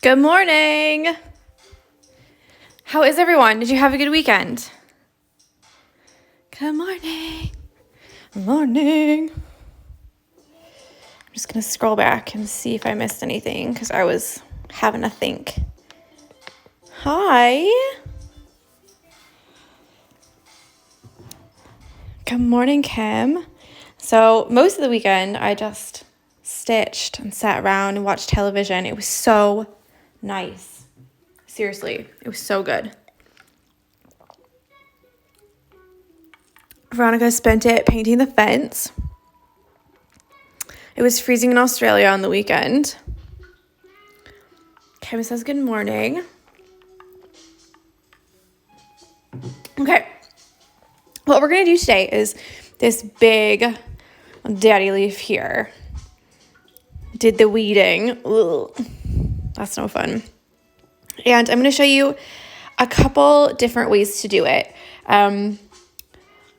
Good morning. How is everyone? Did you have a good weekend? Good morning. Morning. I'm just going to scroll back and see if I missed anything because I was having a think. Hi. Good morning, Kim. So most of the weekend, I just stitched and sat around and watched television. It was so nice. Seriously, it was so good. Veronica spent it painting the fence. It was freezing in Australia on the weekend. Kim says good morning. Okay. What we're going to do today is this big daddy leaf here. Did the weeding. Ugh. That's no fun. And I'm going to show you a couple different ways to do it.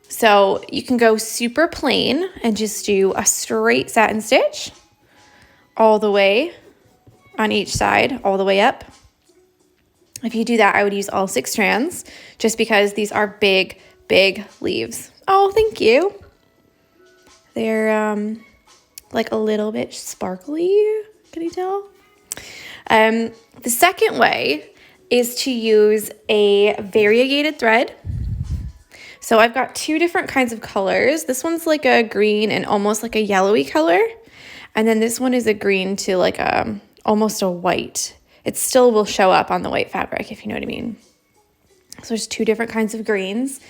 So you can go super plain and just do a straight satin stitch all the way on each side, all the way up. If you do that, I would use all 6 strands just because these are big, big leaves. Oh, thank you. They're like a little bit sparkly. Can you tell? The second way is to use a variegated thread. So I've got 2 different kinds of colors. This one's like a green and almost like a yellowy color. And then this one is a green to like almost a white. It still will show up on the white fabric, if you know what I mean. So there's 2 different kinds of greens.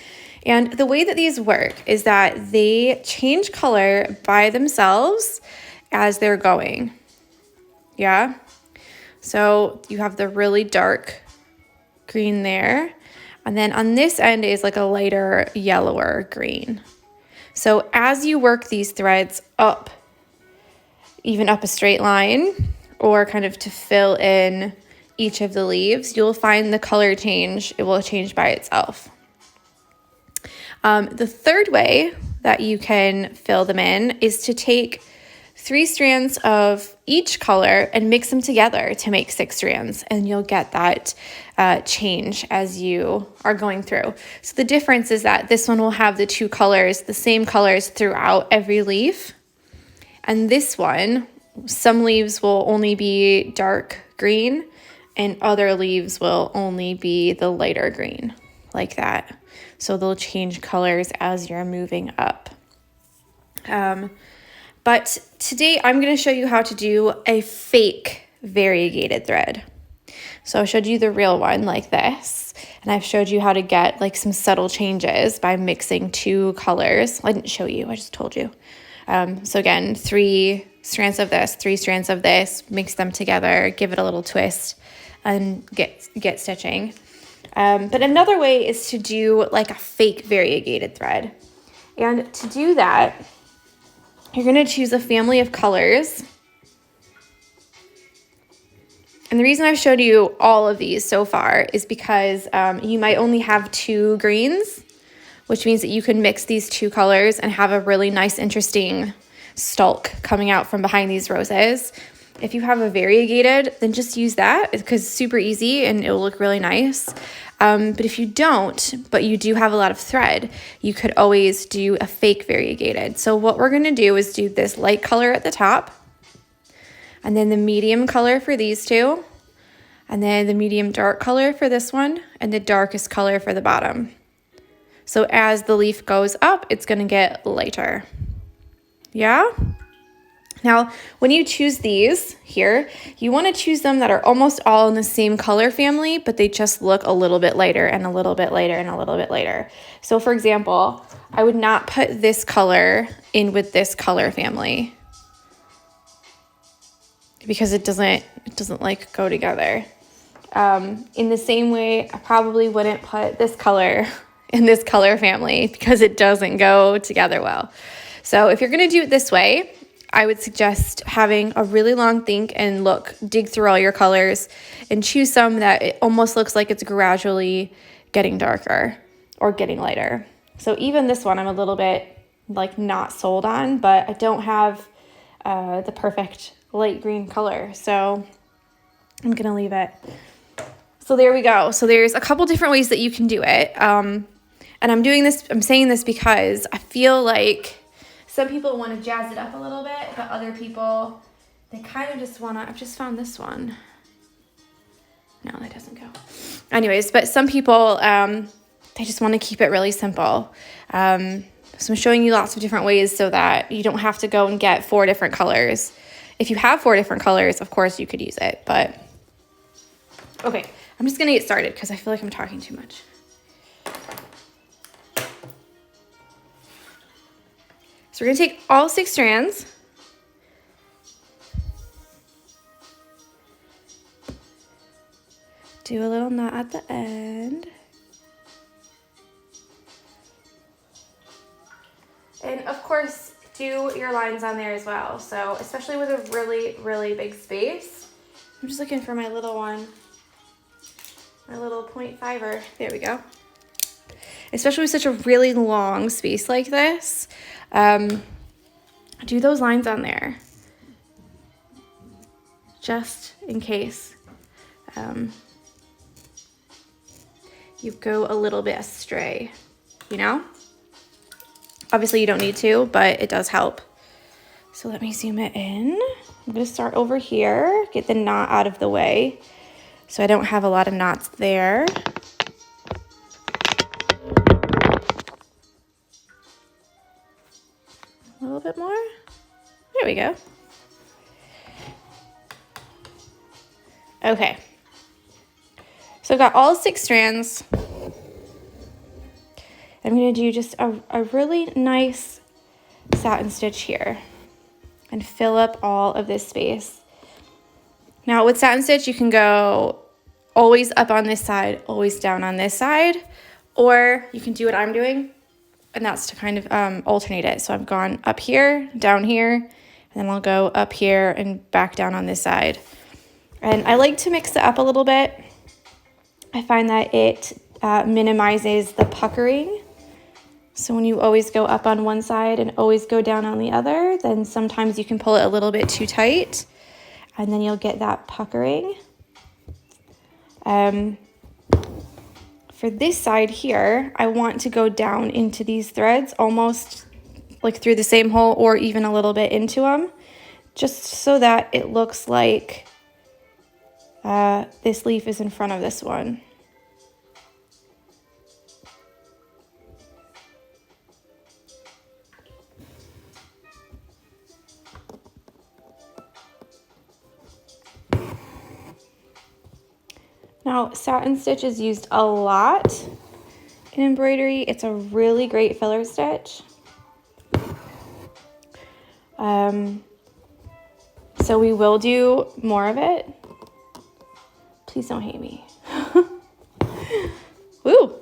And the way that these work is that they change color by themselves as they're going. Yeah. So you have the really dark green there. And then on this end is like a lighter yellower green. So as you work these threads up, even up a straight line, or kind of to fill in each of the leaves, you'll find the color change. It will change by itself. The third way that you can fill them in is to take 3 strands of each color and mix them together to make 6 strands, and you'll get that change as you are going through. So the difference is that this one will have the 2 colors, the same colors throughout every leaf. And this one, some leaves will only be dark green and other leaves will only be the lighter green, like that. So they'll change colors as you're moving up. But today I'm going to show you how to do a fake variegated thread. So I showed you the real one like this, and I've showed you how to get like some subtle changes by mixing 2 colors. I didn't show you, I just told you. So again, 3 strands of this, 3 strands of this, mix them together, give it a little twist, and get stitching. But another way is to do like a fake variegated thread. And to do that, you're going to choose a family of colors. And the reason I've showed you all of these so far is because you might only have 2 greens, which means that you can mix these 2 colors and have a really nice, interesting stalk coming out from behind these roses. If you have a variegated, then just use that because it's super easy and it will look really nice. But if you don't, but you do have a lot of thread, you could always do a fake variegated. So what we're going to do is do this light color at the top, and then the medium color for these 2, and then the medium dark color for this one, and the darkest color for the bottom. So as the leaf goes up, it's going to get lighter. Yeah? Now, when you choose these here, you want to choose them that are almost all in the same color family, but they just look a little bit lighter and a little bit lighter and a little bit lighter. So for example, I would not put this color in with this color family because it doesn't like go together. In the same way, I probably wouldn't put this color in this color family because it doesn't go together well. So if you're going to do it this way, I would suggest having a really long think and dig through all your colors and choose some that it almost looks like it's gradually getting darker or getting lighter. So even this one I'm a little bit like not sold on, but I don't have the perfect light green color. So I'm going to leave it. So there we go. So there's a couple different ways that you can do it. And I'm saying this because I feel like some people want to jazz it up a little bit, but other people, they kind of just want to, I've just found this one. No, that doesn't go. Anyways, but some people, they just want to keep it really simple. So I'm showing you lots of different ways so that you don't have to go and get 4 different colors. If you have 4 different colors, of course you could use it, but okay, I'm just going to get started because I feel like I'm talking too much. So we're going to take all 6 strands. Do a little knot at the end. And of course, do your lines on there as well. So especially with a really, really big space. I'm just looking for my little one. My little 0.5er. There we go. Especially with such a really long space like this. Do those lines on there. Just in case you go a little bit astray, you know? Obviously you don't need to, but it does help. So let me zoom it in. I'm gonna start over here, get the knot out of the way so I don't have a lot of knots there. A little bit more. There we go. Okay. So I've got all 6 strands. I'm going to do just a really nice satin stitch here and fill up all of this space. Now with satin stitch, you can go always up on this side, always down on this side, or you can do what I'm doing, and that's to kind of alternate it. So I've gone up here, down here, and then I'll go up here and back down on this side. And I like to mix it up a little bit. I find that it minimizes the puckering. So when you always go up on one side and always go down on the other, then sometimes you can pull it a little bit too tight, and then you'll get that puckering. For this side here, I want to go down into these threads almost like through the same hole or even a little bit into them, just so that it looks like this leaf is in front of this one. Now, satin stitch is used a lot in embroidery. It's a really great filler stitch. So we will do more of it. Please don't hate me. Woo!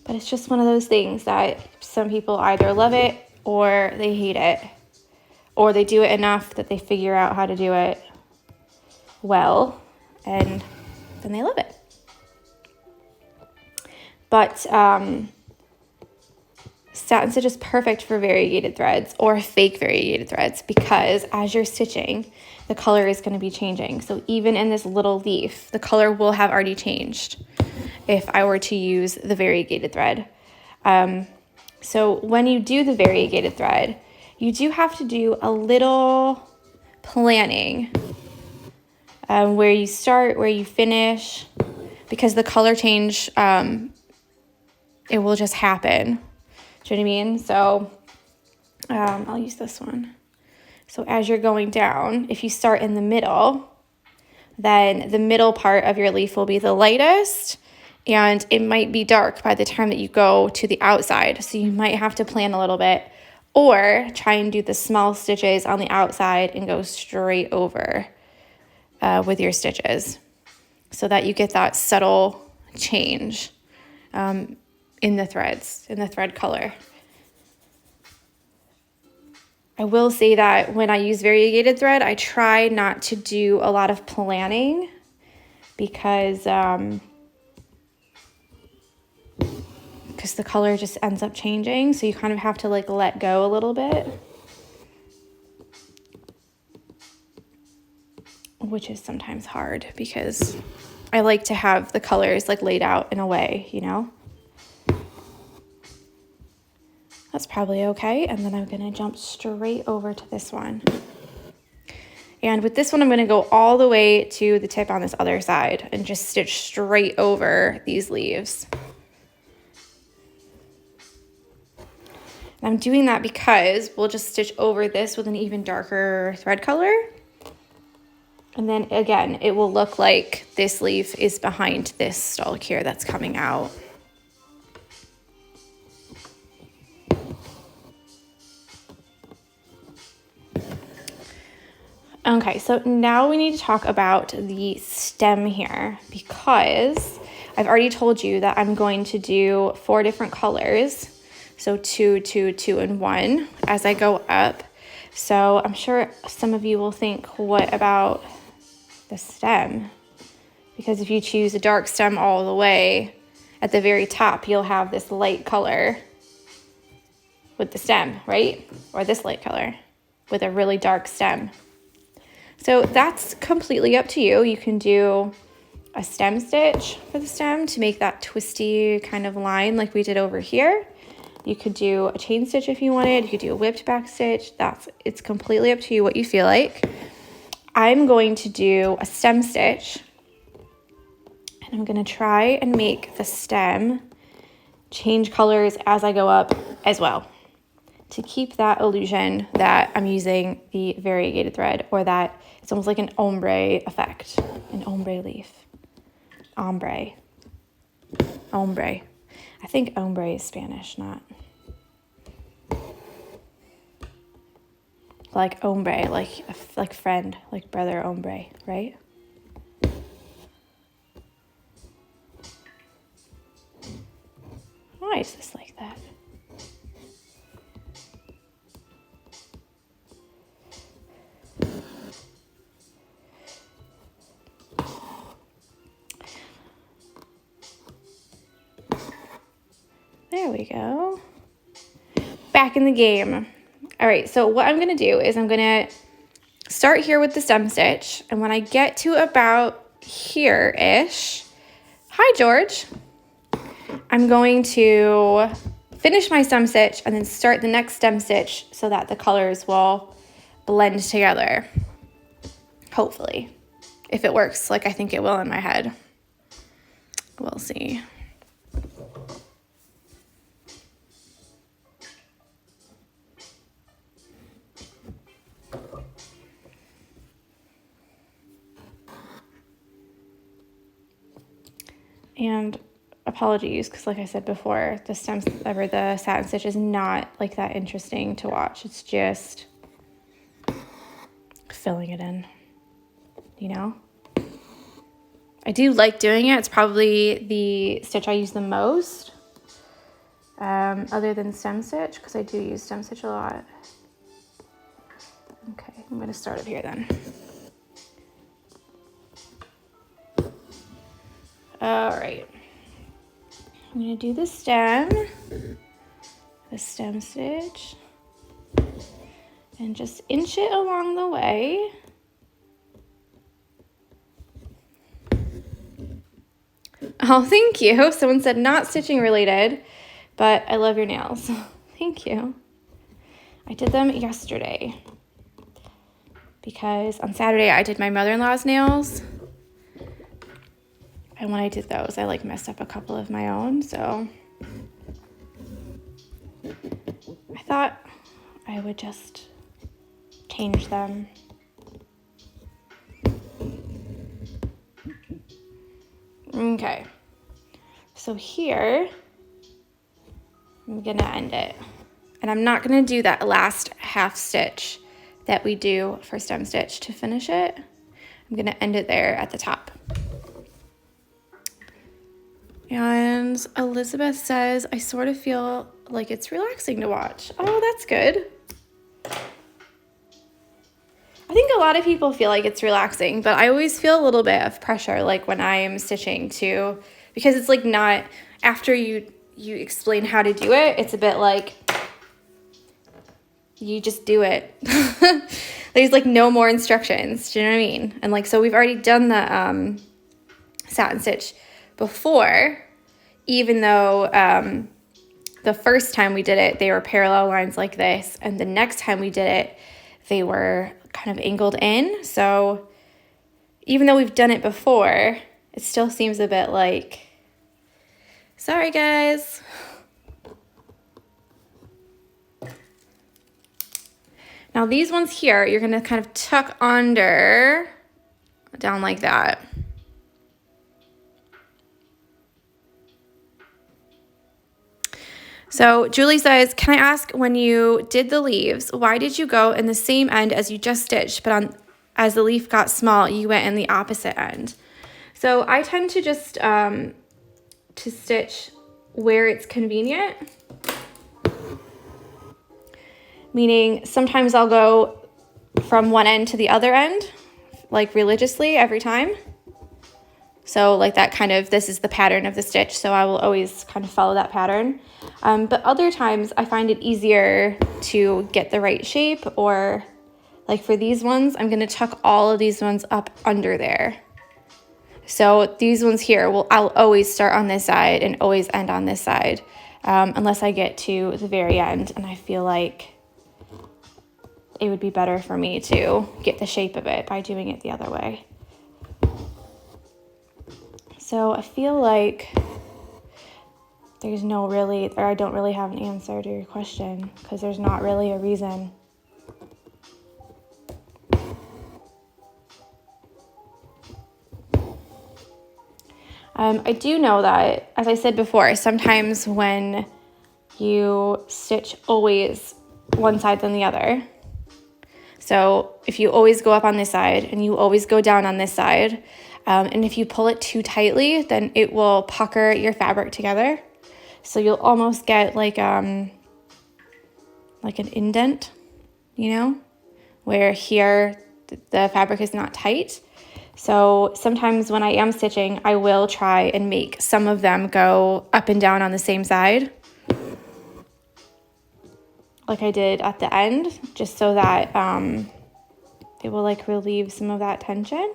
But it's just one of those things that some people either love it or they hate it. Or they do it enough that they figure out how to do it well, and then they love it. But satin stitch is perfect for variegated threads or fake variegated threads, because as you're stitching, the color is going to be changing. So even in this little leaf, the color will have already changed if I were to use the variegated thread. So when you do the variegated thread, you do have to do a little planning, where you start, where you finish, because the color change, it will just happen. Do you know what I mean? So I'll use this one. So as you're going down, if you start in the middle, then the middle part of your leaf will be the lightest, and it might be dark by the time that you go to the outside. So you might have to plan a little bit, or try and do the small stitches on the outside and go straight over with your stitches, so that you get that subtle change in the threads, in the thread color. I will say that when I use variegated thread, I try not to do a lot of planning, because the color just ends up changing. So you kind of have to like let go a little bit. which is sometimes hard because I like to have the colors like laid out in a way, you know? That's probably okay. And then I'm gonna jump straight over to this one. And with this one, I'm gonna go all the way to the tip on this other side and just stitch straight over these leaves. And I'm doing that because we'll just stitch over this with an even darker thread color. And then again, it will look like this leaf is behind this stalk here that's coming out. Okay, so now we need to talk about the stem here because I've already told you that I'm going to do 4 different colors. So 2, 2, 2, and 1 as I go up. So I'm sure some of you will think, what about the stem? Because if you choose a dark stem all the way, at the very top, you'll have this light color with the stem, right? Or this light color with a really dark stem. So that's completely up to you. You can do a stem stitch for the stem to make that twisty kind of line like we did over here. You could do a chain stitch if you wanted. You could do a whipped back stitch. It's completely up to you what you feel like. I'm going to do a stem stitch. And I'm going to try and make the stem change colors as I go up as well, to keep that illusion that I'm using the variegated thread, or that it's almost like an ombre effect, an ombre leaf. Ombre. Ombre. I think ombre is Spanish, not like ombre, like friend, like brother ombre, right? Why is this like that? There we go. Back in the game. All right, so what I'm going to do is I'm going to start here with the stem stitch. And when I get to about here-ish, hi, George. I'm going to finish my stem stitch and then start the next stem stitch so that the colors will blend together. Hopefully, if it works like I think it will in my head. We'll see. And apologies, because like I said before, the satin stitch is not like that interesting to watch. It's just filling it in, you know? I do like doing it. It's probably the stitch I use the most, other than stem stitch, because I do use stem stitch a lot. Okay, I'm going to start up here then. All right, I'm going to do the stem stitch, and just inch it along the way. Oh, thank you. Someone said not stitching related, but I love your nails. Thank you. I did them yesterday because on Saturday I did my mother-in-law's nails. And when I did those, I like messed up a couple of my own, so I thought I would just change them. Okay, so here, I'm gonna end it. And I'm not gonna do that last half stitch that we do for stem stitch to finish it. I'm gonna end it there at the top. And Elizabeth says, I sort of feel like it's relaxing to watch. Oh, that's good. I think a lot of people feel like it's relaxing, but I always feel a little bit of pressure, like when I am stitching too, because it's like not, after you explain how to do it, it's a bit like, you just do it. There's like no more instructions. Do you know what I mean? And like, so we've already done the satin stitch before, even though the first time we did it, they were parallel lines like this. And the next time we did it, they were kind of angled in. So even though we've done it before, it still seems a bit like, sorry guys. Now these ones here, you're gonna kind of tuck under, down like that. So Julie says, can I ask, when you did the leaves, why did you go in the same end as you just stitched, but as the leaf got small, you went in the opposite end? So I tend to just to stitch where it's convenient. Meaning sometimes I'll go from one end to the other end, like religiously every time. So like that kind of, this is the pattern of the stitch, so I will always kind of follow that pattern. But other times I find it easier to get the right shape, or like for these ones, I'm gonna tuck all of these ones up under there. So these ones here, I'll always start on this side and always end on this side, unless I get to the very end and I feel like it would be better for me to get the shape of it by doing it the other way. So I feel like there's no really, or I don't really have an answer to your question, because there's not really a reason. I do know that, as I said before, sometimes when you stitch always one side then the other, so if you always go up on this side and you always go down on this side, and if you pull it too tightly, then it will pucker your fabric together. So you'll almost get like an indent, you know, where here the fabric is not tight. So sometimes when I am stitching, I will try and make some of them go up and down on the same side, like I did at the end, just so that it will like relieve some of that tension.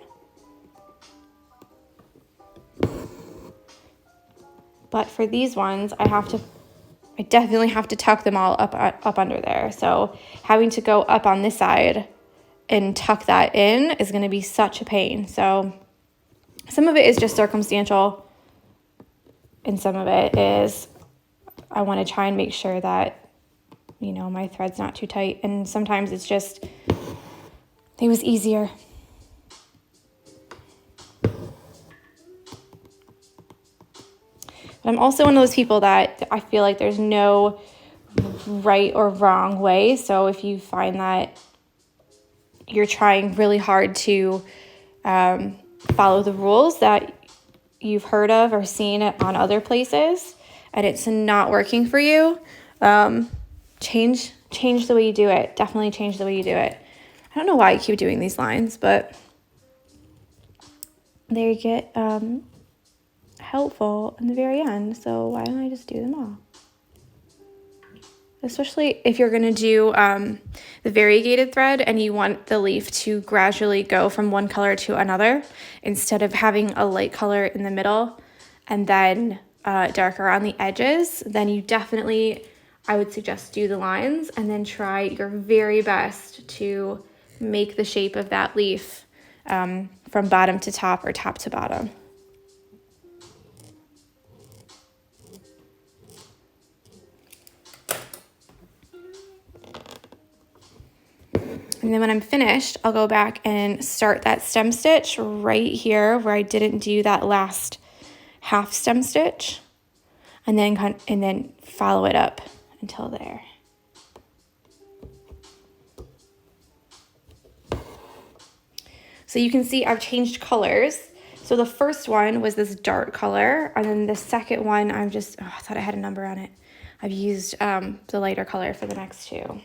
But for these ones, I definitely have to tuck them all up under there. So having to go up on this side and tuck that in is going to be such a pain. So some of it is just circumstantial, and some of it is I want to try and make sure that, you know, my thread's not too tight. And sometimes it's just, it was easier. But I'm also one of those people that I feel like there's no right or wrong way. So if you find that you're trying really hard to follow the rules that you've heard of or seen it on other places, and it's not working for you, change the way you do it. Definitely change the way you do it. I don't know why I keep doing these lines, but they get helpful in the very end, so why don't I just do them all? Especially if you're going to do the variegated thread and you want the leaf to gradually go from one color to another, instead of having a light color in the middle and then darker on the edges, then you definitely, I would suggest, do the lines and then try your very best to make the shape of that leaf from bottom to top or top to bottom. And then when I'm finished, I'll go back and start that stem stitch right here where I didn't do that last half stem stitch, and then follow it up until there. So you can see I've changed colors. So the first one was this dark color, and then the second one I thought I had a number on it. I've used the lighter color for the next two.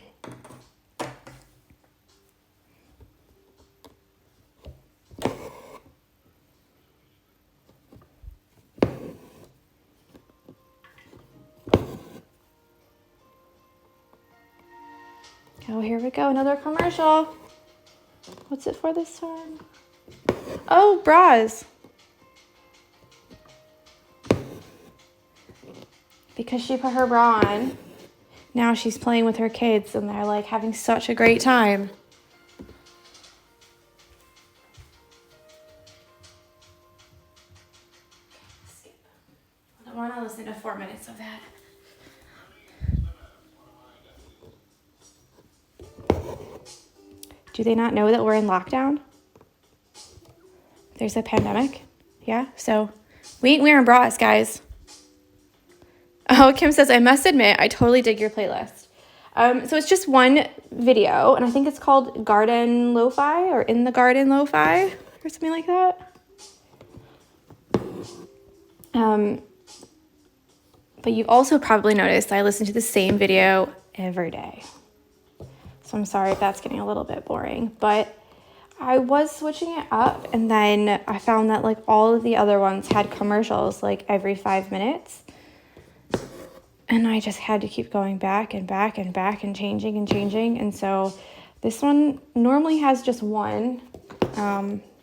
Oh, here we go, another commercial. What's it for this time? Oh, bras. Because she put her bra on, now she's playing with her kids and they're like having such a great time. Skip. I don't want to listen to 4 minutes of that. Do they not know that we're in lockdown? There's a pandemic. Yeah, so we ain't wearing bras, guys. Oh, Kim says, I must admit, I totally dig your playlist. So it's just one video, and I think it's called Garden Lo-Fi or In the Garden Lo-Fi or something like that. But you've also probably noticed I listen to the same video every day. So I'm sorry if that's getting a little bit boring, but I was switching it up, and then I found that like all of the other ones had commercials like every 5 minutes. And I just had to keep going back and back and back and changing and changing. And so this one normally has just one,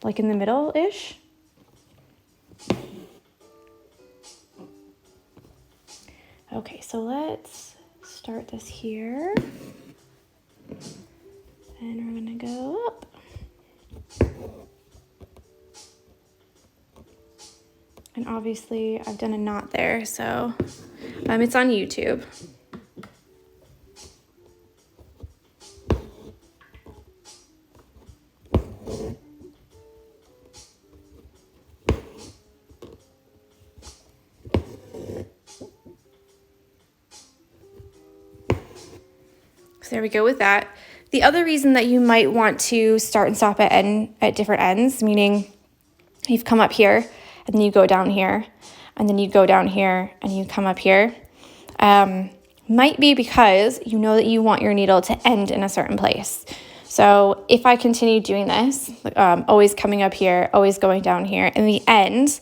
like in the middle-ish. Okay, so let's start this here. And we're gonna go up. And obviously I've done a knot there, so it's on YouTube. So there we go with that. The other reason that you might want to start and stop at different ends, meaning you've come up here and then you go down here and then you go down here and you come up here, might be because you know that you want your needle to end in a certain place. So if I continue doing this, always coming up here, always going down here, in the end,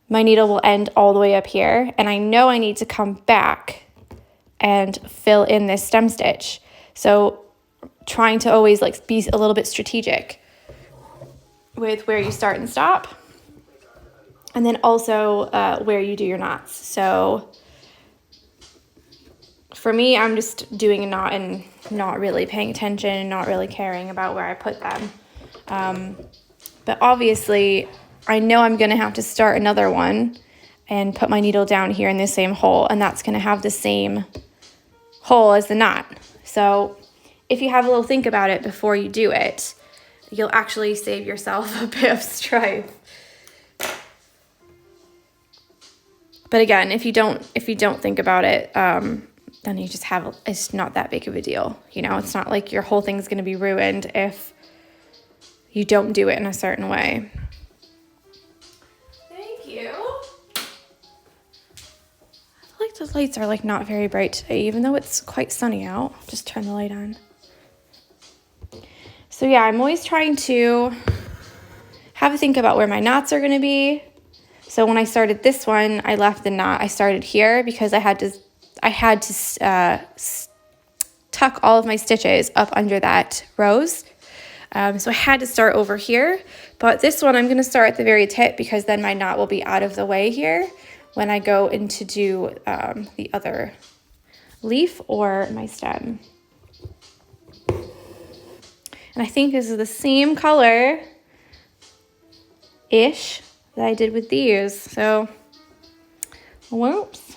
my needle will end all the way up here, and I know I need to come back and fill in this stem stitch. So trying to always like be a little bit strategic with where you start and stop, and then also where you do your knots. So for me, I'm just doing a knot and not really paying attention and not really caring about where I put them. But obviously, I know I'm going to have to start another one and put my needle down here in the same hole, and that's going to have the same hole as the knot. So if you have a little think about it before you do it, you'll actually save yourself a bit of strife. But again, if you don't think about it, then you just have, it's not that big of a deal. You know, it's not like your whole thing's going to be ruined if you don't do it in a certain way. Thank you. I feel like the lights are like not very bright today, even though it's quite sunny out. Just turn the light on. So yeah, I'm always trying to have a think about where my knots are going to be. So when I started this one, I left the knot. I started here because I had to tuck all of my stitches up under that rose. So I had to start over here. But this one, I'm going to start at the very tip because then my knot will be out of the way here when I go in to do the other leaf or my stem. And I think this is the same color-ish that I did with these. So, whoops.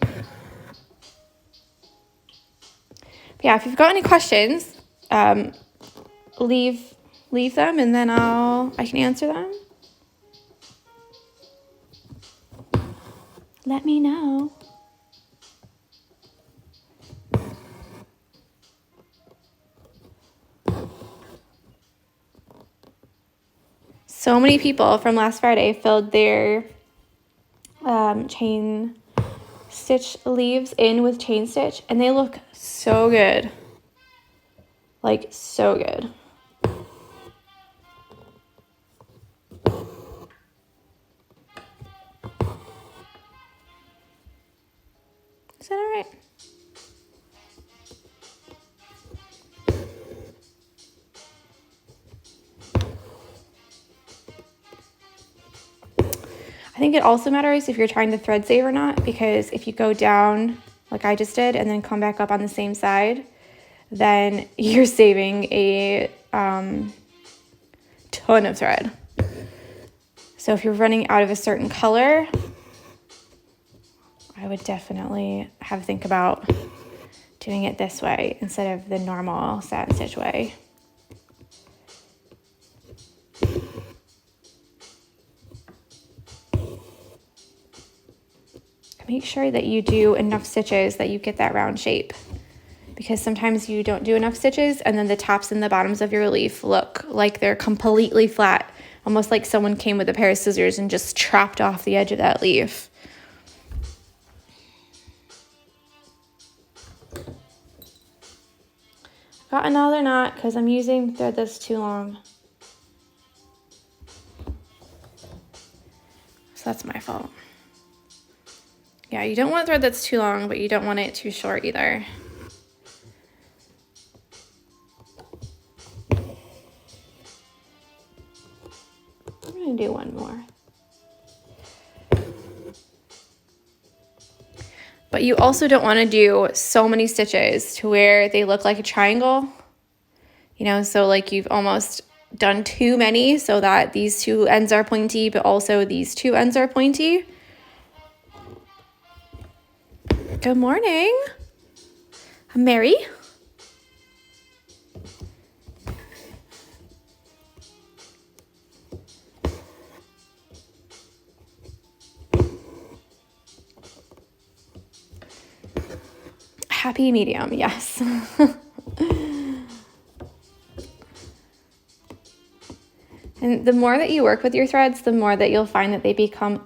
But yeah, if you've got any questions, leave them and then I can answer them. Let me know. So many people from last Friday filled their chain stitch leaves in with chain stitch, and they look so good. Like, so good. Is that all right? I think it also matters if you're trying to thread save or not, because if you go down like I just did and then come back up on the same side, then you're saving a ton of thread. So if you're running out of a certain color, I would definitely think about doing it this way instead of the normal satin stitch way. Make sure that you do enough stitches that you get that round shape, because sometimes you don't do enough stitches and then the tops and the bottoms of your leaf look like they're completely flat, almost like someone came with a pair of scissors and just chopped off the edge of that leaf. Got another knot because I'm using thread that's too long. So that's my fault. Yeah, you don't want thread that's too long, but you don't want it too short either. I'm gonna do one more. But you also don't want to do so many stitches to where they look like a triangle. You know, so like you've almost done too many so that these two ends are pointy, but also these two ends are pointy. Good morning. I'm Mary. Happy medium, yes. And the more that you work with your threads, the more that you'll find that they become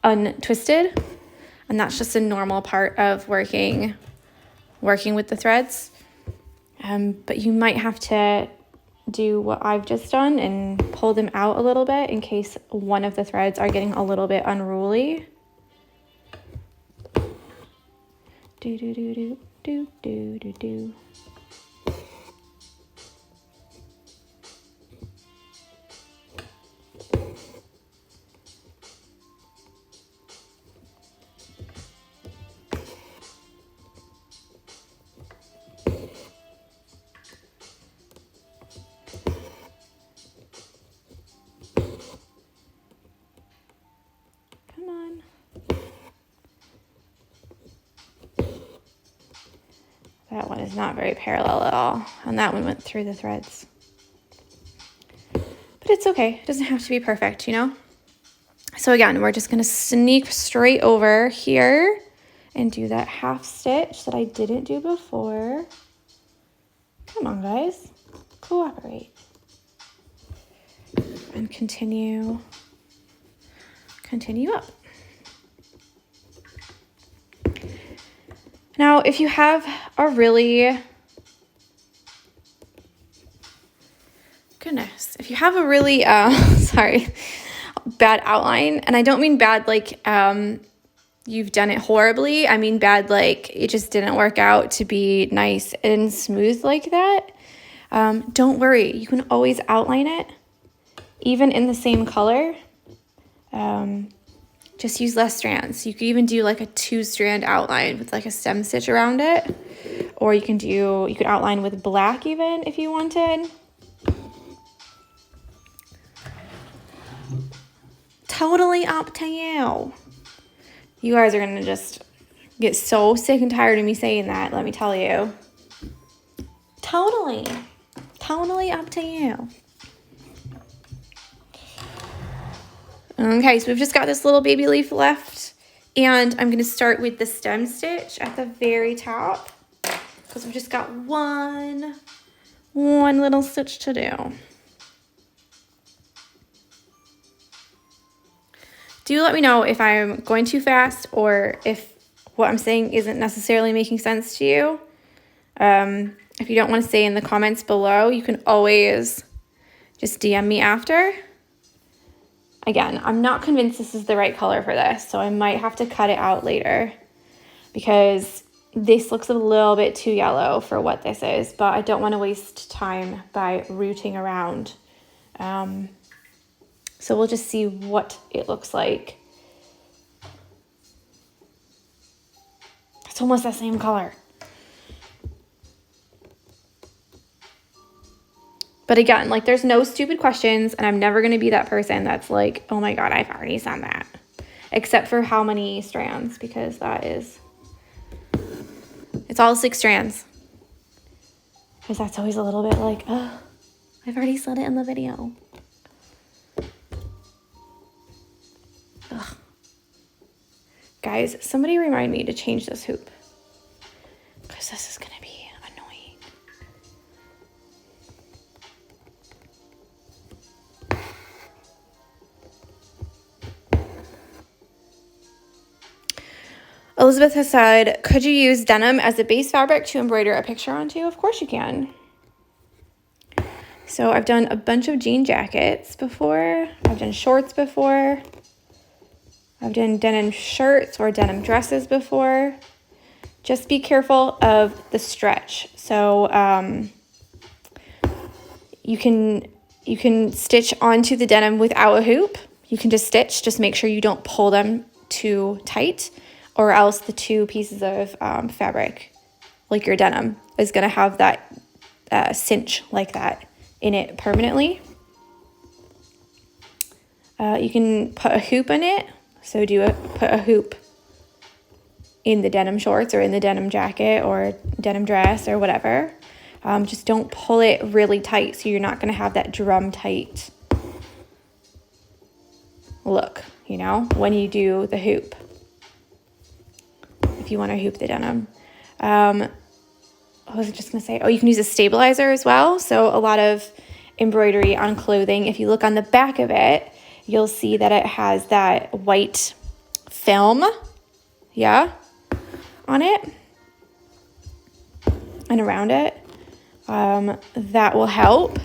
untwisted. And that's just a normal part of working with the threads. But you might have to do what I've just done and pull them out a little bit in case one of the threads are getting a little bit unruly. Do do do do do do do do. That one is not very parallel at all, and that one went through the threads. But it's okay, it doesn't have to be perfect, you know? So again, we're just gonna sneak straight over here and do that half stitch that I didn't do before. Come on, guys, cooperate. And continue up. Now, if you have a really, sorry, bad outline, and I don't mean bad like you've done it horribly, I mean bad like it just didn't work out to be nice and smooth like that, don't worry, you can always outline it, even in the same color. Just use less strands. You could even do like a 2-strand outline with like a stem stitch around it. Or you could outline with black even if you wanted. Totally up to you. You guys are gonna just get so sick and tired of me saying that, let me tell you. Totally up to you. Okay, so we've just got this little baby leaf left, and I'm going to start with the stem stitch at the very top because we've just got one little stitch to do. Do let me know if I'm going too fast or if what I'm saying isn't necessarily making sense to you. If you don't want to say in the comments below, you can always just DM me after. Again, I'm not convinced this is the right color for this, so I might have to cut it out later. because this looks a little bit too yellow for what this is, but I don't want to waste time by rooting around. So we'll just see what it looks like. It's almost the same color. But again, like, there's no stupid questions, and I'm never going to be that person that's like, oh my God, I've already done that. Except for how many strands, because it's all 6 strands. Because that's always a little bit like, oh, I've already said it in the video. Ugh. Guys, somebody remind me to change this hoop, because this is going to be annoying. Elizabeth has said, could you use denim as a base fabric to embroider a picture onto? Of course you can. So I've done a bunch of jean jackets before. I've done shorts before. I've done denim shirts or denim dresses before. Just be careful of the stretch. So you can stitch onto the denim without a hoop. You can just stitch. Just make sure you don't pull them too tight, or else the 2 pieces of fabric, like your denim, is going to have that cinch like that in it permanently. You can put a hoop in it. So put a hoop in the denim shorts or in the denim jacket or denim dress or whatever. Just don't pull it really tight, so you're not going to have that drum tight look, you know, when you do the hoop. If you want to hoop the denim. I was just going to say, you can use a stabilizer as well. So a lot of embroidery on clothing, if you look on the back of it, you'll see that it has that white film, on it and around it. That will help.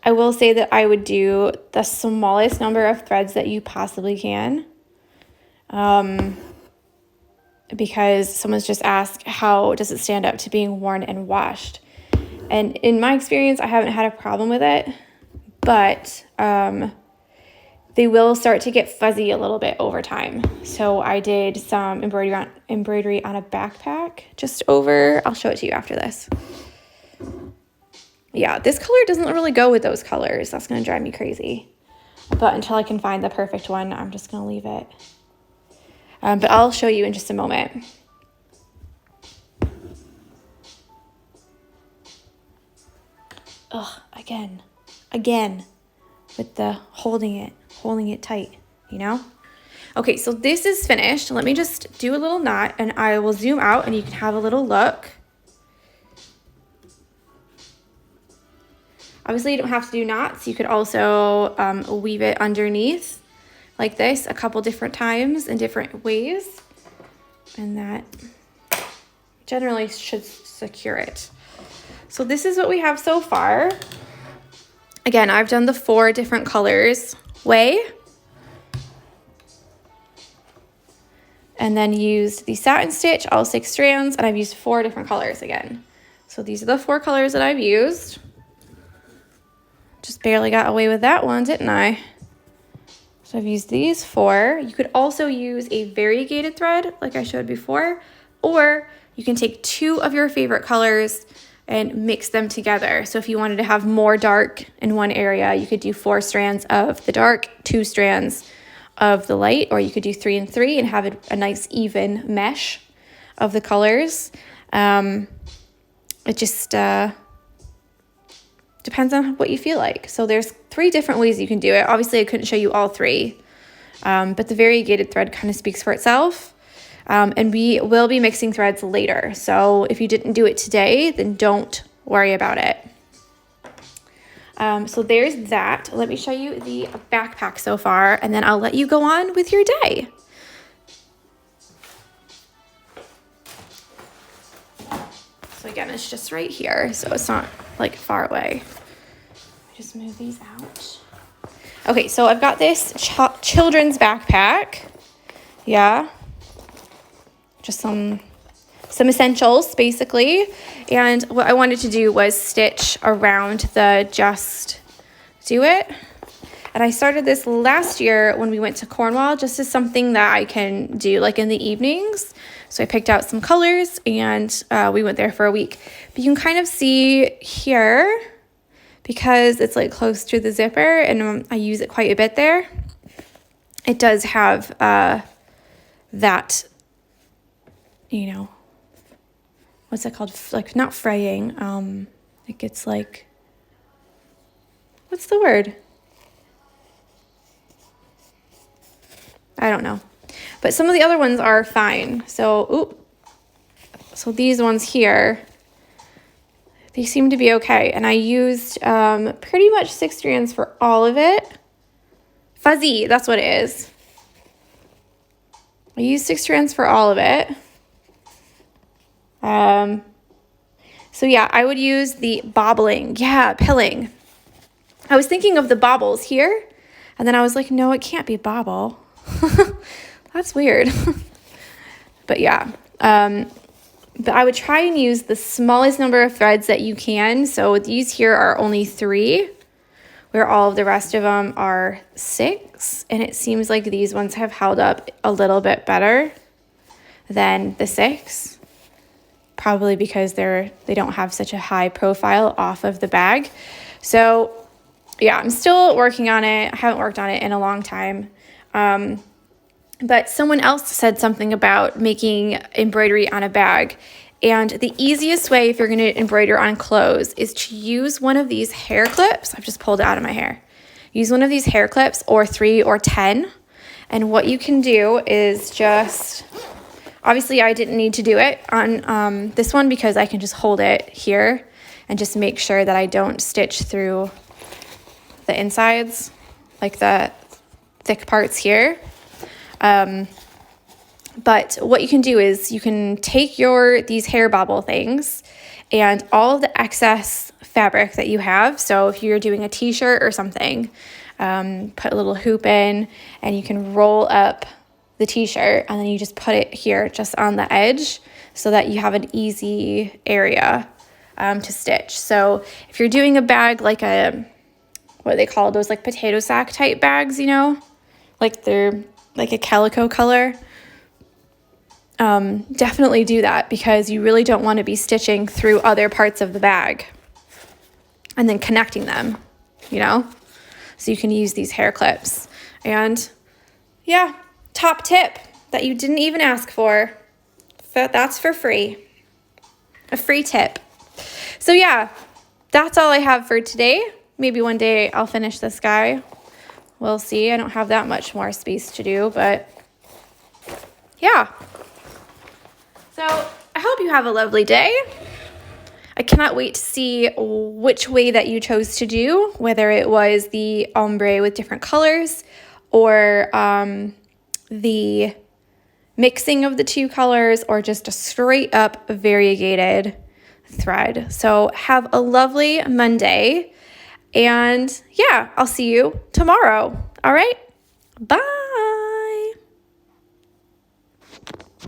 I will say that I would do the smallest number of threads that you possibly can. Because someone's just asked, how does it stand up to being worn and washed? And in my experience, I haven't had a problem with it, but they will start to get fuzzy a little bit over time. So I did some embroidery on a backpack just over, I'll show it to you after this. Yeah, this color doesn't really go with those colors. That's going to drive me crazy. But until I can find the perfect one, I'm just going to leave it. But I'll show you in just a moment. Again, with the holding it tight, you know? Okay, so this is finished. Let me just do a little knot, and I will zoom out and you can have a little look. Obviously, you don't have to do knots. You could also weave it underneath like this a couple different times in different ways. And that generally should secure it. So this is what we have so far. Again, I've done the 4 different colors way. And then used the satin stitch, all 6 strands, and I've used 4 different colors again. So these are the 4 colors that I've used. Just barely got away with that one, didn't I? So I've used these 4. You could also use a variegated thread like I showed before, or you can take 2 of your favorite colors and mix them together. So if you wanted to have more dark in one area, you could do 4 strands of the dark, 2 strands of the light, or you could do 3 and 3 and have a nice even mesh of the colors. It just depends on what you feel like. So there's 3 different ways you can do it. Obviously, I couldn't show you all 3, but the variegated thread kind of speaks for itself. And we will be mixing threads later. So if you didn't do it today, then don't worry about it. So there's that. Let me show you the backpack so far, and then I'll let you go on with your day. So again, it's just right here, so it's not like far away. Just move these out. Okay, so I've got this children's backpack. Yeah. just some essentials basically. And what I wanted to do was stitch around the Just Do It. And I started this last year when we went to Cornwall, just as something that I can do like in the evenings. So I picked out some colors and we went there for a week. But you can kind of see here, because it's like close to the zipper and I use it quite a bit there. It does have that, you know, what's it called? Like not fraying. It gets like, what's the word? I don't know. But some of the other ones are fine. So these ones here, they seem to be okay. And I used pretty much 6 strands for all of it. Fuzzy, that's what it is. I used 6 strands for all of it. So yeah, I would use the bobbling. Yeah, pilling. I was thinking of the bobbles here. And then I was like, no, it can't be bobble. That's weird. But yeah, but I would try and use the smallest number of threads that you can. So these here are only 3, where all of the rest of them are 6. And it seems like these ones have held up a little bit better than the 6. Probably because they don't have such a high profile off of the bag. So yeah, I'm still working on it. I haven't worked on it in a long time. But someone else said something about making embroidery on a bag. And the easiest way if you're going to embroider on clothes is to use one of these hair clips. I've just pulled it out of my hair. Use one of these hair clips, or 3 or 10. And what you can do is just, obviously I didn't need to do it on this one because I can just hold it here and just make sure that I don't stitch through the insides, like the thick parts here. But what you can do is you can take these hair bobble things and all of the excess fabric that you have. So if you're doing a t-shirt or something, put a little hoop in and you can roll up the t-shirt and then you just put it here just on the edge so that you have an easy area to stitch. So if you're doing a bag like what they call those like potato sack type bags, you know, like they're like a calico color, definitely do that because you really don't want to be stitching through other parts of the bag and then connecting them, you know? So you can use these hair clips. And yeah, top tip that you didn't even ask for, that's for free. A free tip. So yeah, that's all I have for today. Maybe one day I'll finish this guy. We'll see. I don't have that much more space to do, but yeah. So I hope you have a lovely day. I cannot wait to see which way that you chose to do, whether it was the ombre with different colors or the mixing of the 2 colors or just a straight up variegated thread. So have a lovely Monday. And yeah, I'll see you tomorrow. All right. Bye.